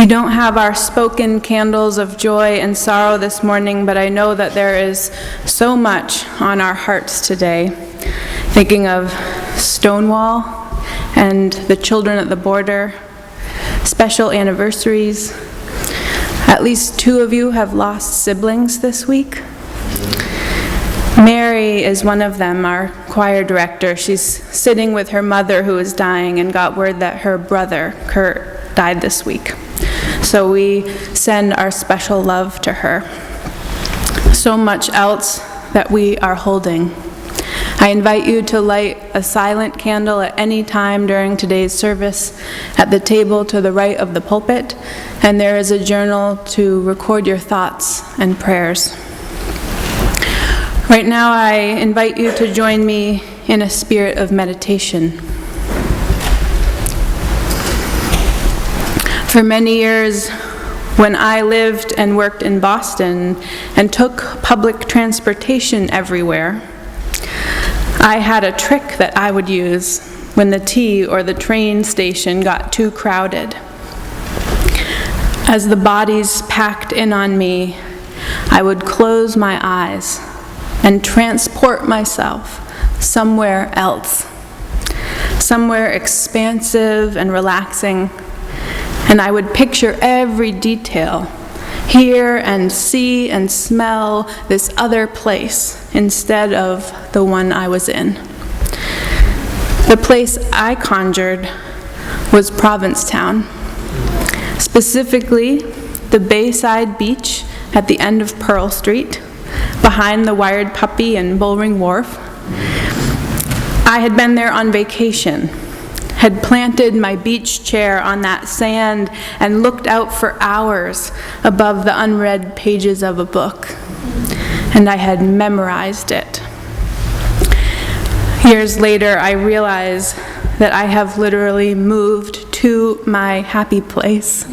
We don't have our spoken candles of joy and sorrow this morning, but I know that there is so much on our hearts today. Thinking of Stonewall and the children at the border, special anniversaries. At least 2 of you have lost siblings this week. Mary is one of them, our choir director. She's sitting with her mother who is dying and got word that her brother, Kurt, died this week. So we send our special love to her. So much else that we are holding. I invite you to light a silent candle at any time during today's service at the table to the right of the pulpit, and there is a journal to record your thoughts and prayers. Right now, I invite you to join me in a spirit of meditation. For many years, when I lived and worked in Boston and took public transportation everywhere, I had a trick that I would use when the T or the train station got too crowded. As the bodies packed in on me, I would close my eyes and transport myself somewhere else, somewhere expansive and relaxing, and I would picture every detail, hear and see and smell this other place instead of the one I was in. The place I conjured was Provincetown, specifically the Bayside Beach at the end of Pearl Street, behind the Wired Puppy and Bullring Wharf. I had been there on vacation, had planted my beach chair on that sand and looked out for hours above the unread pages of a book, and I had memorized it. Years later, I realize that I have literally moved to my happy place,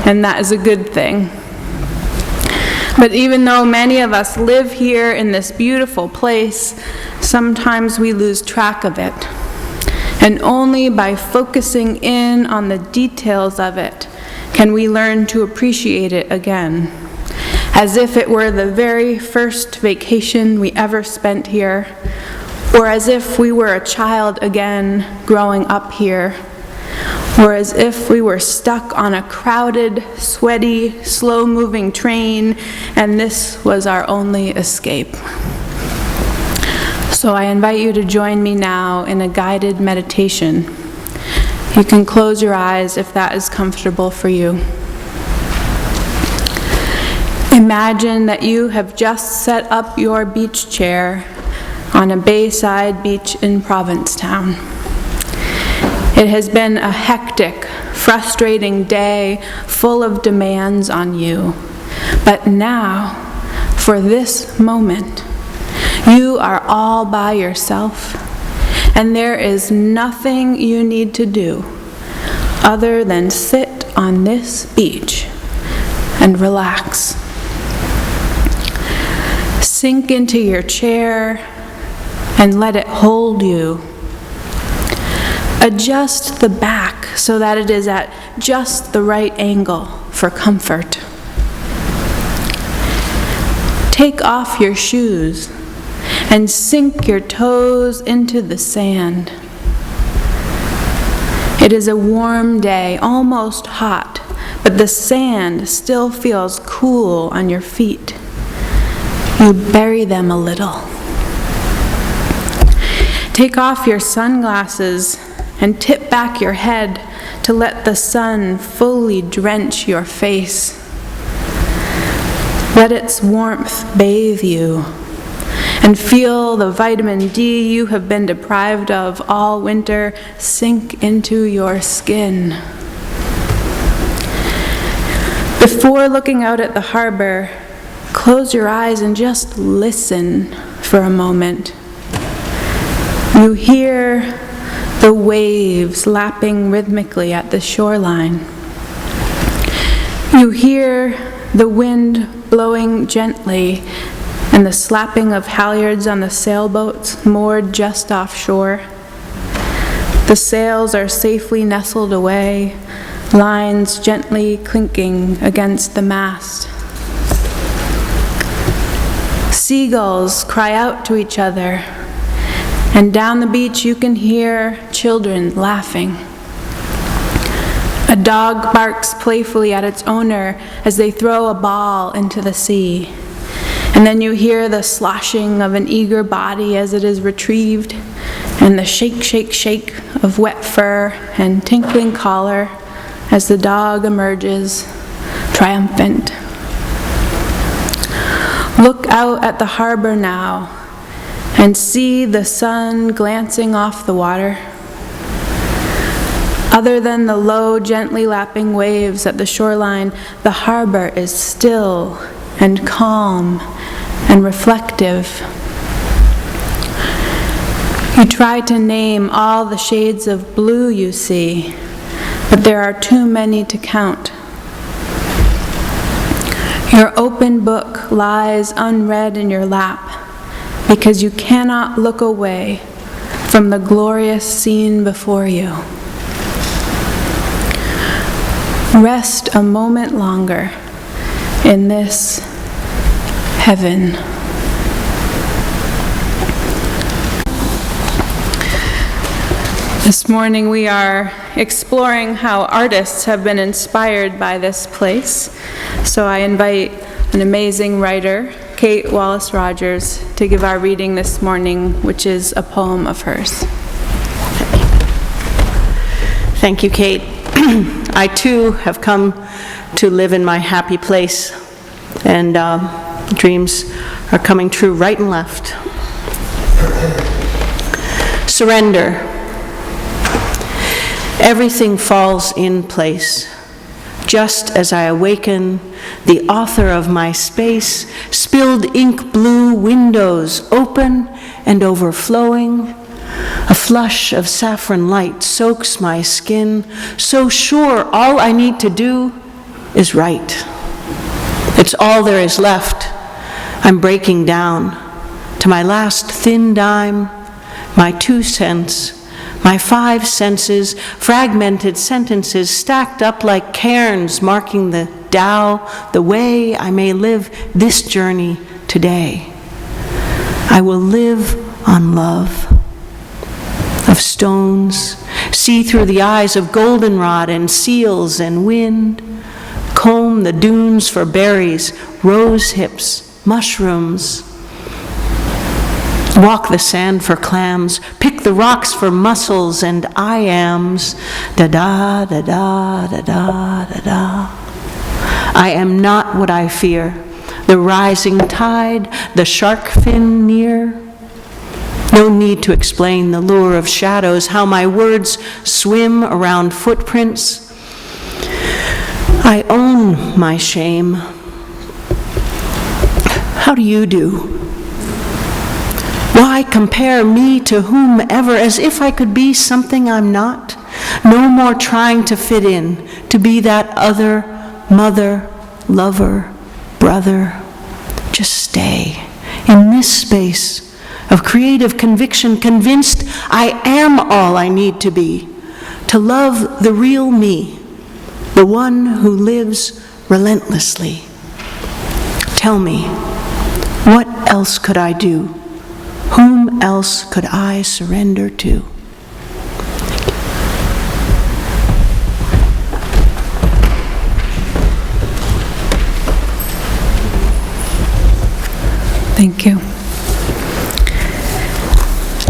and that is a good thing. But even though many of us live here in this beautiful place, sometimes we lose track of it. And only by focusing in on the details of it can we learn to appreciate it again, as if it were the very first vacation we ever spent here, or as if we were a child again growing up here, or as if we were stuck on a crowded, sweaty, slow-moving train, and this was our only escape. So I invite you to join me now in a guided meditation. You can close your eyes if that is comfortable for you. Imagine that you have just set up your beach chair on a bayside beach in Provincetown. It has been a hectic, frustrating day full of demands on you. But now, for this moment, you are all by yourself, and there is nothing you need to do other than sit on this beach and relax. Sink into your chair and let it hold you. Adjust the back so that it is at just the right angle for comfort. Take off your shoes and sink your toes into the sand. It is a warm day, almost hot, but the sand still feels cool on your feet. You bury them a little. Take off your sunglasses and tip back your head to let the sun fully drench your face. Let its warmth bathe you, and feel the vitamin D you have been deprived of all winter sink into your skin. Before looking out at the harbor, close your eyes and just listen for a moment. You hear the waves lapping rhythmically at the shoreline. You hear the wind blowing gently and the slapping of halyards on the sailboats moored just offshore. The sails are safely nestled away, lines gently clinking against the mast. Seagulls cry out to each other, and down the beach you can hear children laughing. A dog barks playfully at its owner as they throw a ball into the sea. And then you hear the sloshing of an eager body as it is retrieved, and the shake, shake, shake of wet fur and tinkling collar as the dog emerges, triumphant. Look out at the harbor now and see the sun glancing off the water. Other than the low, gently lapping waves at the shoreline, the harbor is still and calm and reflective. You try to name all the shades of blue you see, but there are too many to count. Your open book lies unread in your lap because you cannot look away from the glorious scene before you. Rest a moment longer in this heaven. This morning we are exploring how artists have been inspired by this place. So I invite an amazing writer, Kate Wallace Rogers, to give our reading this morning, which is a poem of hers. Thank you, Kate. I too have come to live in my happy place, and dreams are coming true right and left. Surrender. Everything falls in place. Just as I awaken, the author of my space, spilled ink blue windows open and overflowing. A flush of saffron light soaks my skin, so sure all I need to do is write. It's all there is left. I'm breaking down to my last thin dime, my 2 cents, my 5 senses, fragmented sentences stacked up like cairns marking the Tao, the way I may live this journey today. I will live on love. Of stones, see through the eyes of goldenrod and seals and wind, comb the dunes for berries, rose hips, mushrooms, walk the sand for clams, pick the rocks for mussels and I-ams, da-da, da-da, da-da, da-da. I am not what I fear, the rising tide, the shark fin near. No need to explain the lure of shadows, how my words swim around footprints. I own my shame. How do you do? Why compare me to whomever as if I could be something I'm not? No more trying to fit in, to be that other, mother, lover, brother. Just stay in this space of creative conviction, convinced I am all I need to be, to love the real me, the one who lives relentlessly. Tell me, what else could I do? Whom else could I surrender to? Thank you.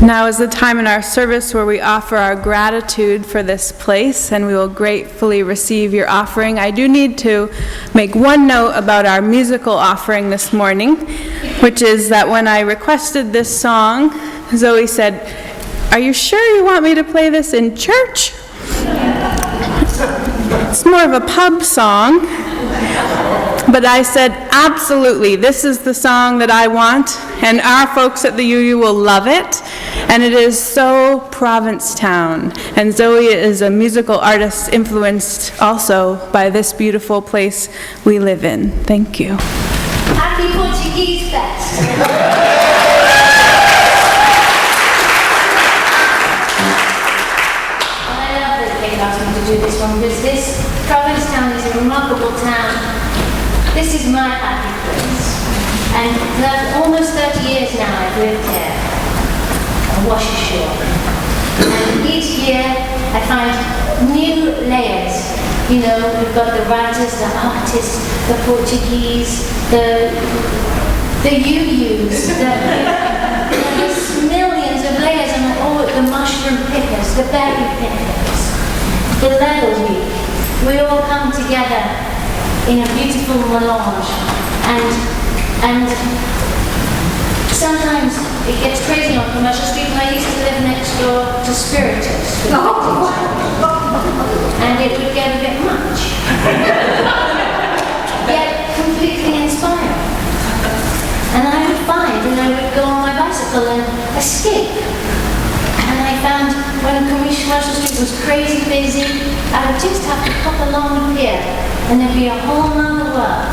Now is the time in our service where we offer our gratitude for this place, and we will gratefully receive your offering. I do need to make one note about our musical offering this morning, which is that when I requested this song, Zoe said, "Are you sure you want me to play this in church?" It's more of a pub song. But I said, absolutely, this is the song that I want, and our folks at the UU will love it, and it is so Provincetown. And Zoe is a musical artist influenced also by this beautiful place we live in. Thank you. Happy Portuguese Fest. I love that they asked me to do this one because this beautiful town. This is my happy place. And almost 30 years now I've lived here, on Washer Shore. And each year I find new layers. You know, we've got the writers, the artists, the Portuguese, the UUs, there's millions of layers, and all the mushroom pickers, the berry pickers, the leather week. We all come together in a beautiful melange, and sometimes it gets crazy on Commercial Street, and I used to live next door to Spiritus, and it would get a bit much, yet completely inspiring. And I would go on my bicycle and escape. And I found when Commercial Street was crazy busy, I would just have to pop along the pier, and there'd be a whole nother world.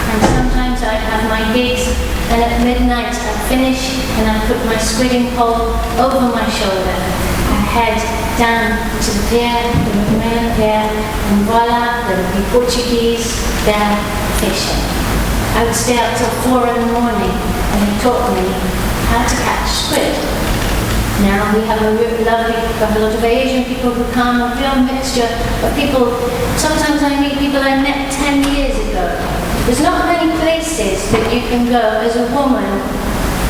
And sometimes I'd have my gigs, and at midnight I'd finish, and I'd put my squidding pole over my shoulder and head down to the pier, the Macmillan Pier, and voila, there would be Portuguese there fishing. I would stay up till 4 in the morning, and they taught me how to catch squid. Now we have a lot of Asian people who come, a real mixture of people. Sometimes I meet people I met 10 years ago. There's not many places that you can go as a woman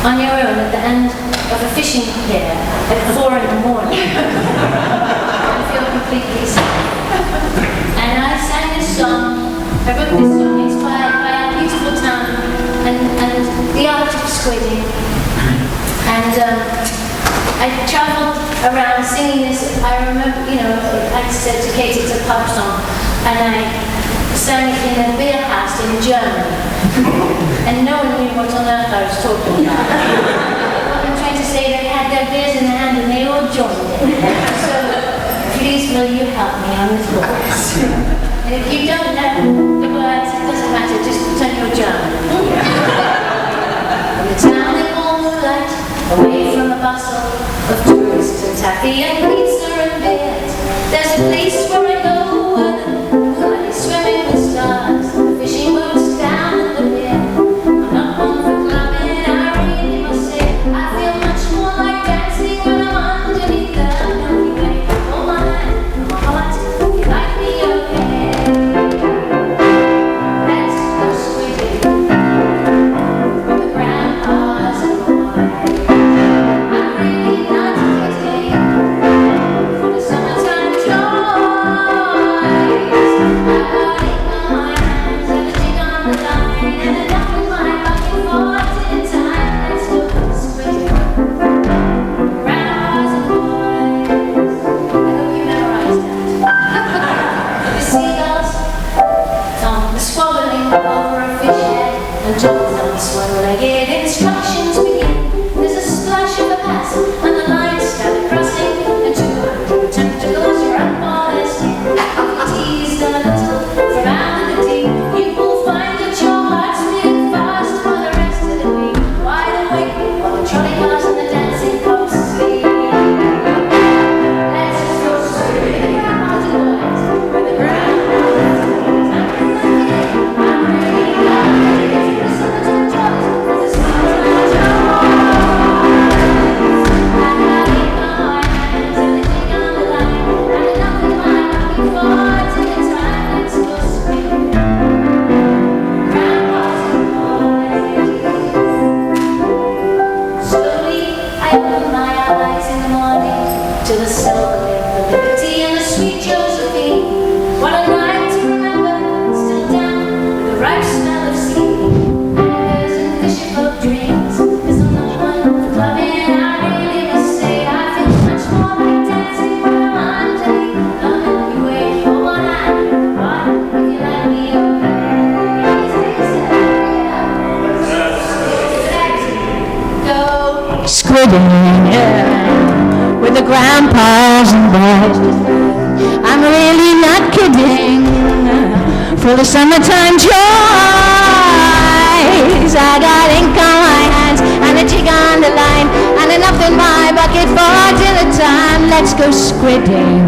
on your own at the end of a fishing pier at 4 in the morning. I feel completely safe. And I sang this song, I wrote this song inspired by our beautiful town and the art of squidding. And I travelled around singing this. I remember, I said to Kate, it's a pub song, and I sang it in a beer house in Germany. And no one knew what on earth I was talking about. What I'm trying to say, they had their beers in their hand and they all joined in. So please will you help me on this chorus? And if you don't know the words, it doesn't matter, just pretend you're German. In the town in all moonlight, away from the bustle of tourists and taffy and pizza and beers, there's a place where I go where the moonlight is swimming with stars, the fishing boats down at the pier. I'm not one for clubbing, I really must say, I feel much more like dancing when I'm underneath the Milky Way. Hold my hand and my heart, if you like me, okay. Let's go swimming with the grandpas and boys. I'm really not kidding. For the summertime joys, I got ink on my hands and a jig on the line and enough in my bucket for tin time. Let's go swimming, grandpas and boys. I hope you memorized that. The seagulls come squabbling over a fish head until those one-legged instructions begin. There's a splash of a pass and the lines start crossing, and 200 tentacles wrap all their skin. Teased a little from out of the deep, you will find that your heart's beating fast for the rest of the week. Wide awake while the trolley cars and the dancing cops sleep. Let's go swimming out the boys with the ground. I'm really glad it's the summertime joys, the summertime joys. I got ink on my hands and a jig on the line, and enough in my bucket for till the time. Let's go swimming, grandpas and boys. Slowly I open my eyes in the morning to the silver lip, the liberty and the sweet Josephine. What a night to remember, still damp with the ripe smell of seaweed, anchors and fisherfolk dreams. 'Cause I'm not one for clubbing, I really must say, I feel much more like dancing when I'm underneath the Milky Way. Hold on, what if you let me go Squidding, yeah, with the grandpas and boys. I'm really not kidding. For the summertime joys, I got ink on my hands and a jig on the line and enough in my bucket for till the time. Let's go squidding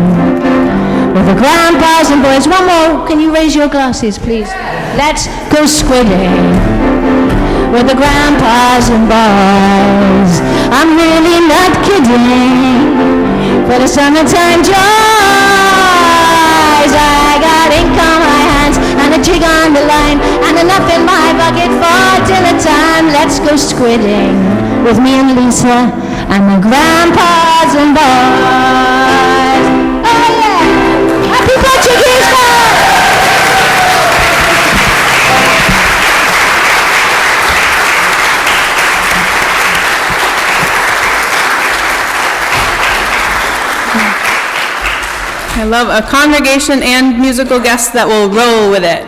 with the grandpas and boys. One more. can you raise your glasses, please? Let's go squidding with the grandpas and boys. I'm really not kidding, for the summertime joys. I got ink on my hands and a jig on the line and enough in my bucket for dinner time. Let's go squidding with me and Lisa and the grandpas and boys. Oh yeah! Happy Portuguese Day! I love a congregation and musical guests that will roll with it.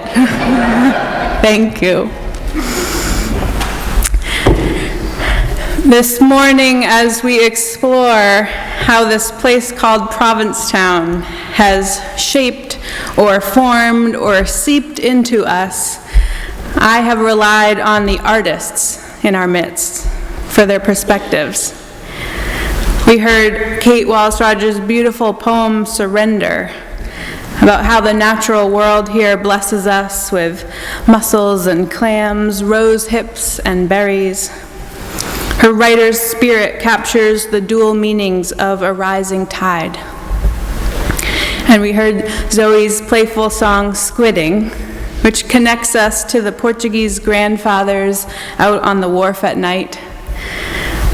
Thank you. This morning, as we explore how this place called Provincetown has shaped or formed or seeped into us, I have relied on the artists in our midst for their perspectives. We heard Kate Wallace Rogers' beautiful poem, Surrender, about how the natural world here blesses us with mussels and clams, rose hips and berries. Her writer's spirit captures the dual meanings of a rising tide. And we heard Zoe's playful song, Squidding, which connects us to the Portuguese grandfathers out on the wharf at night.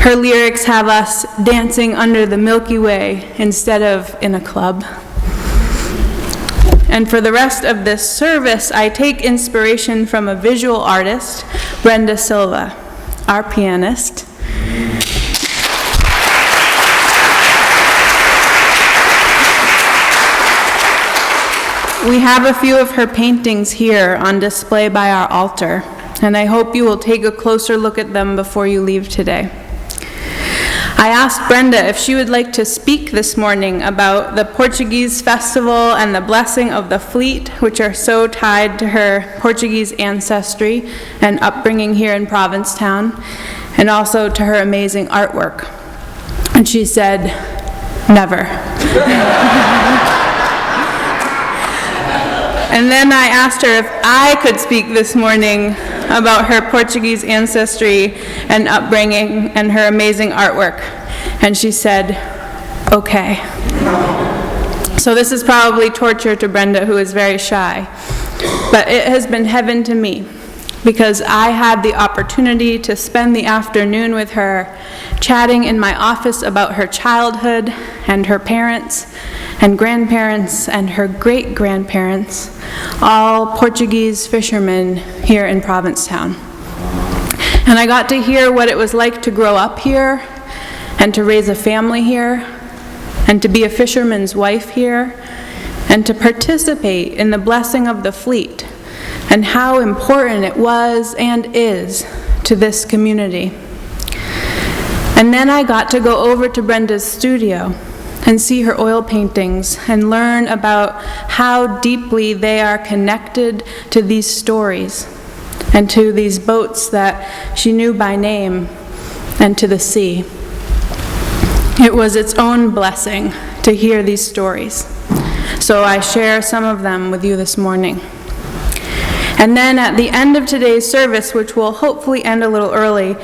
Her lyrics have us dancing under the Milky Way instead of in a club. And for the rest of this service, I take inspiration from a visual artist, Brenda Silva, our pianist. We have a few of her paintings here on display by our altar, and I hope you will take a closer look at them before you leave today. I asked Brenda if she would like to speak this morning about the Portuguese festival and the blessing of the fleet, which are so tied to her Portuguese ancestry and upbringing here in Provincetown, and also to her amazing artwork. And she said, never. And then I asked her if I could speak this morning about her Portuguese ancestry and upbringing and her amazing artwork. And she said, okay. So this is probably torture to Brenda, who is very shy. But it has been heaven to me, because I had the opportunity to spend the afternoon with her, chatting in my office about her childhood and her parents and grandparents and her great-grandparents, all Portuguese fishermen here in Provincetown. And I got to hear what it was like to grow up here and to raise a family here and to be a fisherman's wife here and to participate in the blessing of the fleet and how important it was and is to this community. And then I got to go over to Brenda's studio and see her oil paintings and learn about how deeply they are connected to these stories and to these boats that she knew by name and to the sea. It was its own blessing to hear these stories. So I share some of them with you this morning. And then at the end of today's service, which will hopefully end a little early,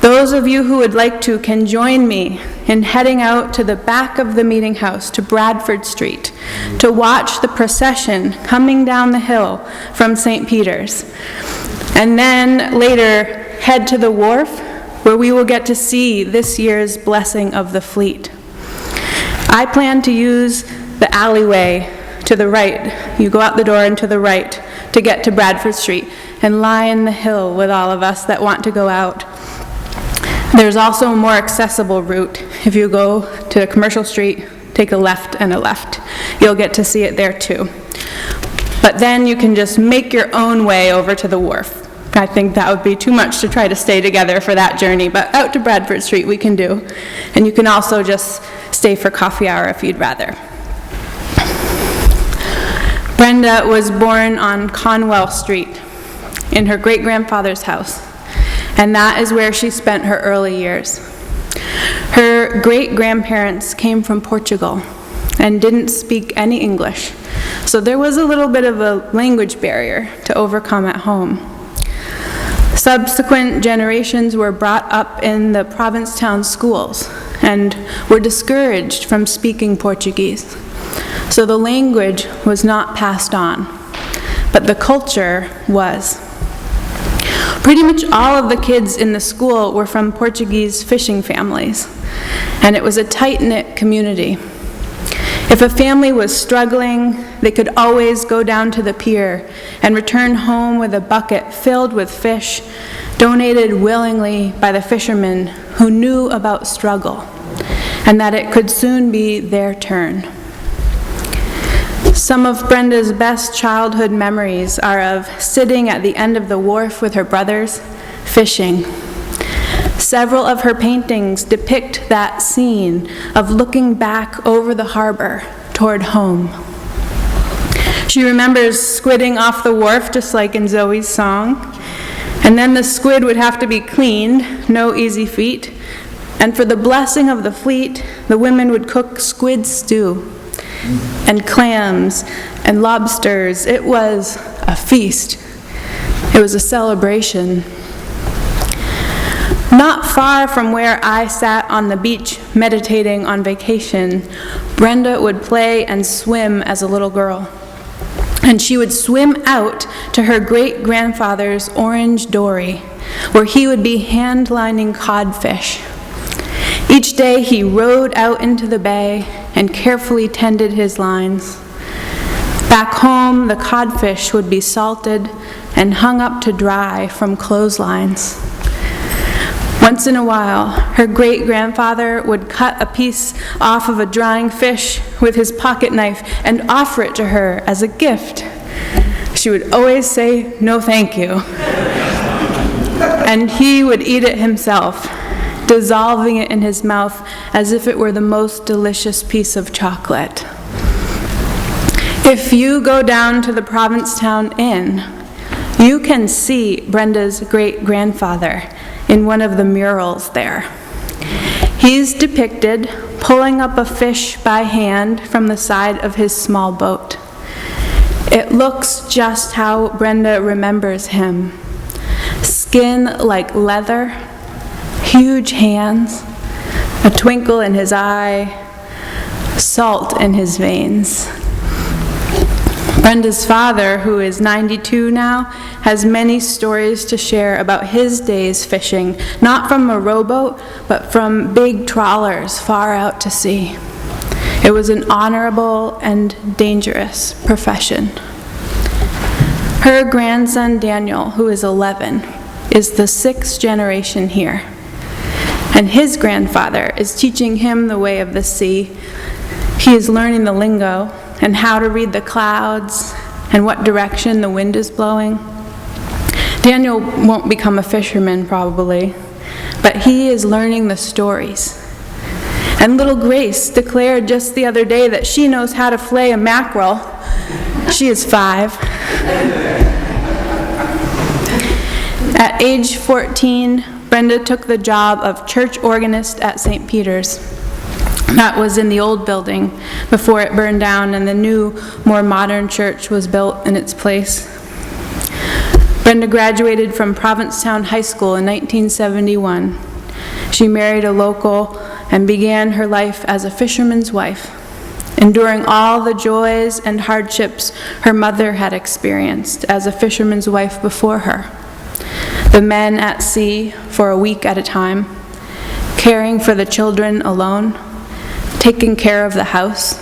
those of you who would like to can join me in heading out to the back of the meeting house to Bradford Street to watch the procession coming down the hill from St. Peter's. And then later head to the wharf where we will get to see this year's blessing of the fleet. I plan to use the alleyway to the right. You go out the door and to the right to get to Bradford Street and lie in the hill with all of us that want to go out. There's also a more accessible route. If you go to Commercial Street, take a left and a left. You'll get to see it there too. But then you can just make your own way over to the wharf. I think that would be too much to try to stay together for that journey, but out to Bradford Street we can do. And you can also just stay for coffee hour if you'd rather. Brenda was born on Conwell Street in her great-grandfather's house, and that is where she spent her early years. Her great-grandparents came from Portugal, and didn't speak any English, so there was a little bit of a language barrier to overcome at home. Subsequent generations were brought up in the Provincetown schools and were discouraged from speaking Portuguese, so the language was not passed on, but the culture was. Pretty much all of the kids in the school were from Portuguese fishing families, and it was a tight-knit community. If a family was struggling, they could always go down to the pier and return home with a bucket filled with fish, donated willingly by the fishermen who knew about struggle, and that it could soon be their turn. Some of Brenda's best childhood memories are of sitting at the end of the wharf with her brothers, fishing. Several of her paintings depict that scene of looking back over the harbor toward home. She remembers squidding off the wharf, just like in Zoe's song, and then the squid would have to be cleaned, no easy feat, and for the blessing of the fleet, the women would cook squid stew and clams and lobsters. It was a feast. It was a celebration. Not far from where I sat on the beach meditating on vacation, Brenda would play and swim as a little girl. And she would swim out to her great-grandfather's orange dory, where he would be hand-lining codfish. Each day he rowed out into the bay and carefully tended his lines. Back home, the codfish would be salted and hung up to dry from clotheslines. Once in a while, her great-grandfather would cut a piece off of a drying fish with his pocket knife and offer it to her as a gift. She would always say, "No, thank you." And he would eat it himself, dissolving it in his mouth as if it were the most delicious piece of chocolate. If you go down to the Provincetown Inn, you can see Brenda's great-grandfather in one of the murals there. He's depicted pulling up a fish by hand from the side of his small boat. It looks just how Brenda remembers him. Skin like leather, huge hands, a twinkle in his eye, salt in his veins. Brenda's father, who is 92 now, has many stories to share about his days fishing, not from a rowboat, but from big trawlers far out to sea. It was an honorable and dangerous profession. Her grandson Daniel, who is 11, is the 6th generation here. And his grandfather is teaching him the way of the sea. He is learning the lingo and how to read the clouds and what direction the wind is blowing. Daniel won't become a fisherman probably, but he is learning the stories. And little Grace declared just the other day that she knows how to fillet a mackerel. She is 5. At age 14, Brenda took the job of church organist at St. Peter's. That was in the old building before it burned down and the new, more modern church was built in its place. Brenda graduated from Provincetown High School in 1971. She married a local and began her life as a fisherman's wife, enduring all the joys and hardships her mother had experienced as a fisherman's wife before her. The men at sea for a week at a time, caring for the children alone, taking care of the house.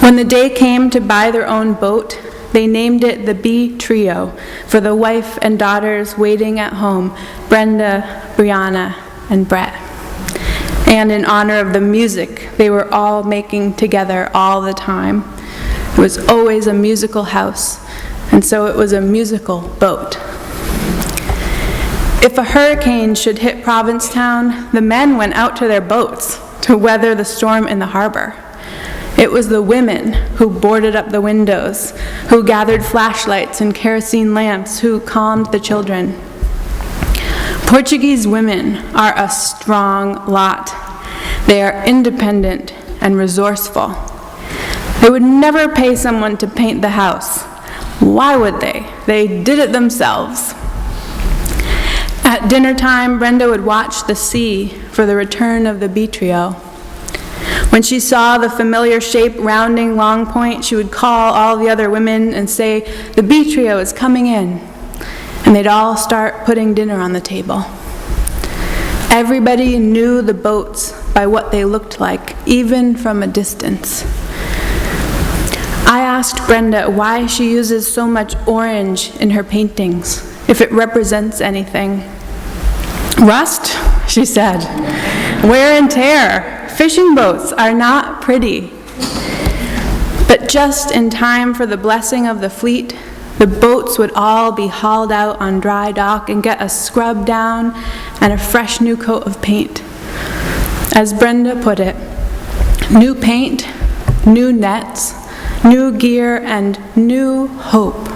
When the day came to buy their own boat, they named it the B Trio for the wife and daughters waiting at home, Brenda, Brianna, and Brett. And in honor of the music they were all making together all the time. It was always a musical house, and so it was a musical boat. If a hurricane should hit Provincetown, the men went out to their boats to weather the storm in the harbor. It was the women who boarded up the windows, who gathered flashlights and kerosene lamps, who calmed the children. Portuguese women are a strong lot. They are independent and resourceful. They would never pay someone to paint the house. Why would they? They did it themselves. At dinner time, Brenda would watch the sea for the return of the bee trio. When she saw the familiar shape rounding Long Point, she would call all the other women and say, "The bee trio is coming in." And they'd all start putting dinner on the table. Everybody knew the boats by what they looked like, even from a distance. I asked Brenda why she uses so much orange in her paintings, if it represents anything. "Rust," she said. "Wear and tear. Fishing boats are not pretty." But just in time for the blessing of the fleet, the boats would all be hauled out on dry dock and get a scrub down and a fresh new coat of paint. As Brenda put it, new paint, new nets, new gear, and new hope.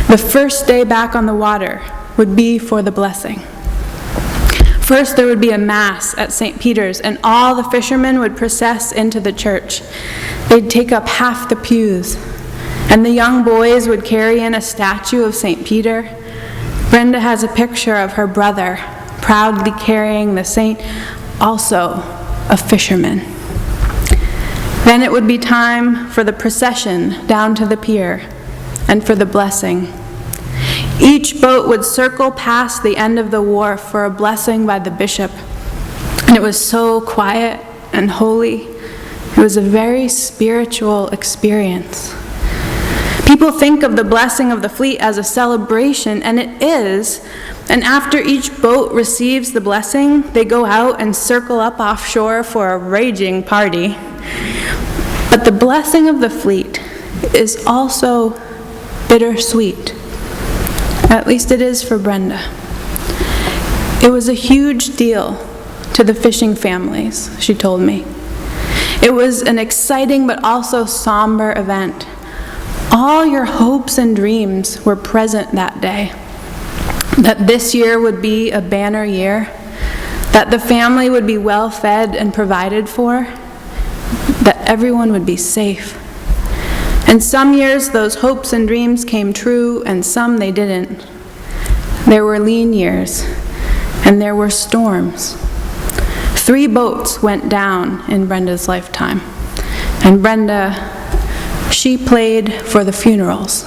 The first day back on the water would be for the blessing. First, there would be a mass at St. Peter's, and all the fishermen would process into the church. They'd take up half the pews, and the young boys would carry in a statue of St. Peter. Brenda has a picture of her brother proudly carrying the saint, also a fisherman. Then it would be time for the procession down to the pier and for the blessing. Each boat would circle past the end of the wharf for a blessing by the bishop. And it was so quiet and holy. It was a very spiritual experience. People think of the blessing of the fleet as a celebration, and it is. And after each boat receives the blessing, they go out and circle up offshore for a raging party. But the blessing of the fleet is also bittersweet. At least it is for Brenda. It was a huge deal to the fishing families, she told me. It was an exciting but also somber event. All your hopes and dreams were present that day. That this year would be a banner year, that the family would be well fed and provided for, that everyone would be safe. And some years those hopes and dreams came true, and some they didn't. There were lean years, and there were storms. 3 boats went down in Brenda's lifetime, and Brenda, she played for the funerals.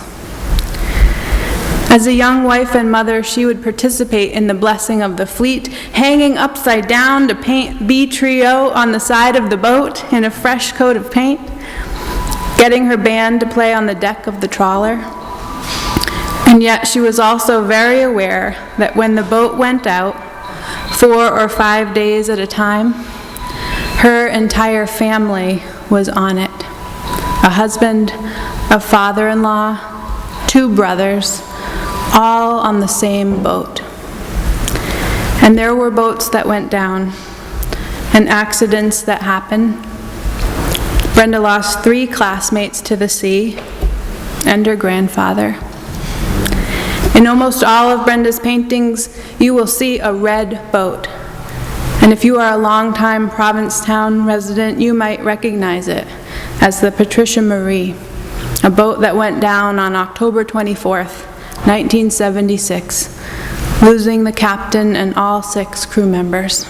As a young wife and mother, she would participate in the blessing of the fleet, hanging upside down to paint bee trio on the side of the boat in a fresh coat of paint, getting her band to play on the deck of the trawler. And yet she was also very aware that when the boat went out, 4 or 5 days at a time, her entire family was on it. A husband, a father-in-law, 2 brothers, all on the same boat. And there were boats that went down and accidents that happened. Brenda lost 3 classmates to the sea and her grandfather. In almost all of Brenda's paintings, you will see a red boat. And if you are a longtime Provincetown resident, you might recognize it as the Patricia Marie, a boat that went down on October 24th, 1976, losing the captain and all 6 crew members.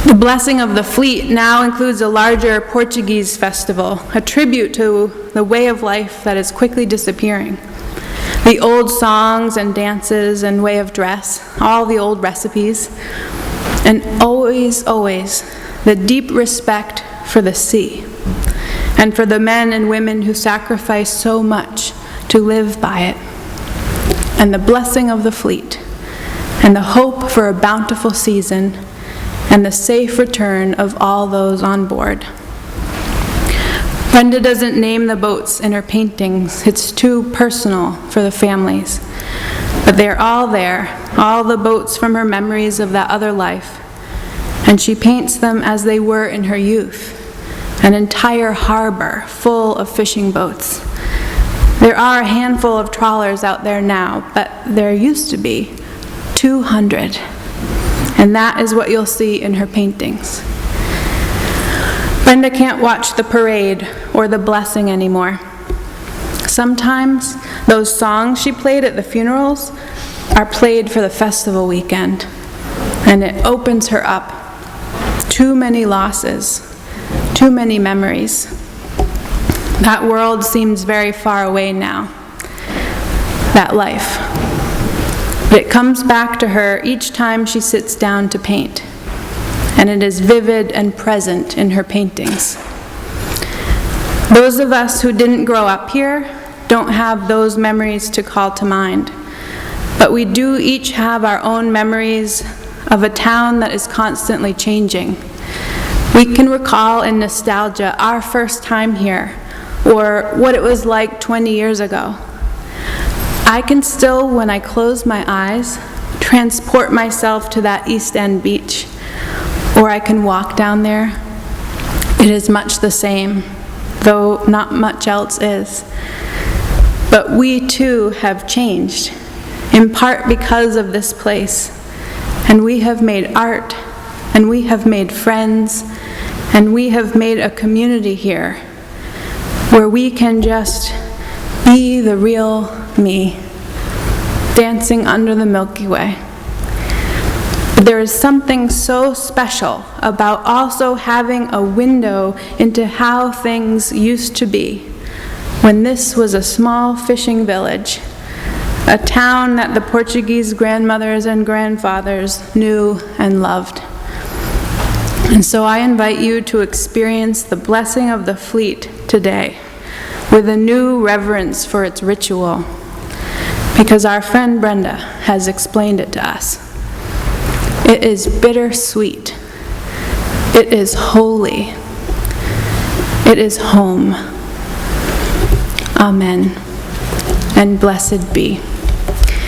The blessing of the fleet now includes a larger Portuguese festival, a tribute to the way of life that is quickly disappearing. The old songs and dances and way of dress, all the old recipes, and always, always, the deep respect for the sea and for the men and women who sacrifice so much to live by it, and the blessing of the fleet, and the hope for a bountiful season, and the safe return of all those on board. Brenda doesn't name the boats in her paintings. It's too personal for the families. But they're all there, all the boats from her memories of that other life. And she paints them as they were in her youth, an entire harbor full of fishing boats. There are a handful of trawlers out there now, but there used to be 200. And that is what you'll see in her paintings. Brenda can't watch the parade or the blessing anymore. Sometimes those songs she played at the funerals are played for the festival weekend, and it opens her up. Too many losses, too many memories. That world seems very far away now, that life. But it comes back to her each time she sits down to paint, and it is vivid and present in her paintings. Those of us who didn't grow up here don't have those memories to call to mind, but we do each have our own memories of a town that is constantly changing. We can recall in nostalgia our first time here, or what it was like 20 years ago. I can still, when I close my eyes, transport myself to that East End beach, or I can walk down there. It is much the same, though not much else is. But we too have changed, in part because of this place. And we have made art, and we have made friends, and we have made a community here where we can just be the real me, dancing under the Milky Way. But there is something so special about also having a window into how things used to be when this was a small fishing village, a town that the Portuguese grandmothers and grandfathers knew and loved. And so I invite you to experience the blessing of the fleet today with a new reverence for its ritual, because our friend Brenda has explained it to us. It is bittersweet. It is holy. It is home. Amen. And blessed be.